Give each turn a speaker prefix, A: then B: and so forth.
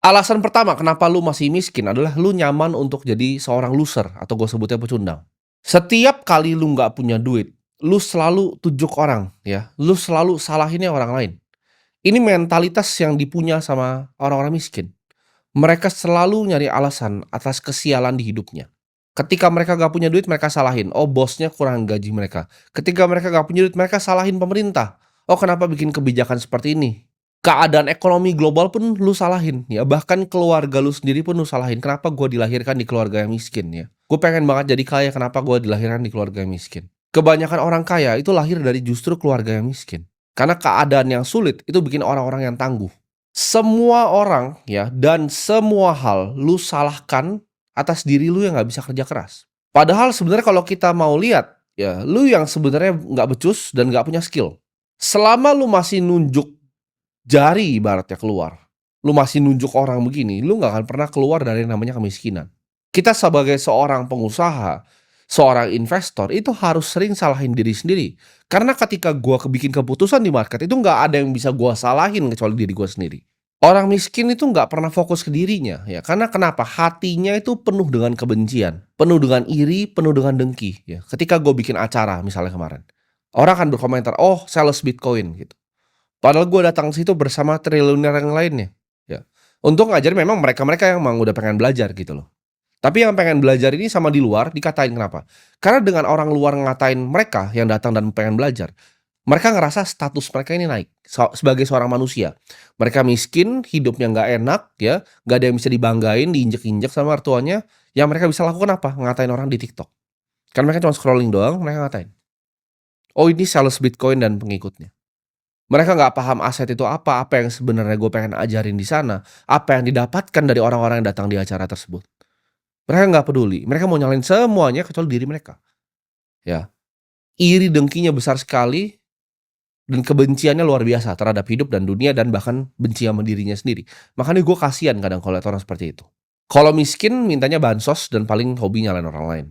A: Alasan pertama kenapa lu masih miskin adalah lu nyaman untuk jadi seorang loser atau gue sebutnya pecundang. Setiap kali lu nggak punya duit, lu selalu tujuk orang ya, lu selalu salahinnya orang lain. Ini mentalitas yang dipunya sama orang-orang miskin. Mereka selalu nyari alasan atas kesialan di hidupnya. Ketika mereka nggak punya duit, mereka salahin, "Oh, bosnya kurang gaji mereka." Ketika mereka nggak punya duit, mereka salahin pemerintah. "Oh, kenapa bikin kebijakan seperti ini?" Keadaan ekonomi global pun lu salahin, ya bahkan keluarga lu sendiri pun lu salahin, "Kenapa gua dilahirkan di keluarga yang miskin ya? Gue pengen banget jadi kaya, kenapa gua dilahirkan di keluarga yang miskin?" Kebanyakan orang kaya itu lahir dari justru keluarga yang miskin. Karena keadaan yang sulit itu bikin orang-orang yang tangguh. Semua orang ya dan semua hal lu salahkan atas diri lu yang nggak bisa kerja keras. Padahal sebenarnya kalau kita mau lihat, ya lu yang sebenarnya nggak becus dan nggak punya skill. Selama lu masih nunjuk jari ibaratnya keluar, lu masih nunjuk orang begini, lu nggak akan pernah keluar dari yang namanya kemiskinan. Kita sebagai seorang pengusaha, seorang investor itu harus sering salahin diri sendiri. Karena ketika gua bikin keputusan di market itu nggak ada yang bisa gua salahin kecuali diri gua sendiri. Orang miskin itu nggak pernah fokus ke dirinya ya, karena kenapa? Hatinya itu penuh dengan kebencian, penuh dengan iri, penuh dengan dengki ya. Ketika gue bikin acara misalnya kemarin, orang akan berkomentar, "Oh, sales Bitcoin," gitu. Padahal gue datang ke situ bersama triliuner yang lainnya, ya. Untuk ngajarin memang mereka-mereka yang emang udah pengen belajar gitu loh. Tapi yang pengen belajar ini sama di luar dikatain kenapa? Karena dengan orang luar ngatain mereka yang datang dan pengen belajar, mereka ngerasa status mereka ini naik, sebagai seorang manusia. Mereka miskin, hidupnya nggak enak ya, nggak ada yang bisa dibanggain, diinjek-injek sama mertuanya, yang mereka bisa lakukan apa? Ngatain orang di TikTok. Kan mereka cuma scrolling doang, mereka ngatain. Oh, ini sales Bitcoin dan pengikutnya. Mereka nggak paham aset itu apa yang sebenarnya gue pengen ajarin di sana, apa yang didapatkan dari orang-orang yang datang di acara tersebut. Mereka nggak peduli, mereka mau nyalain semuanya kecuali diri mereka, ya. Iri dengkinya besar sekali dan kebenciannya luar biasa terhadap hidup dan dunia dan bahkan benci sama dirinya sendiri. Makanya gue kasihan kadang kalau lihat orang seperti itu. Kalau miskin mintanya bansos dan paling hobi nyalain orang lain.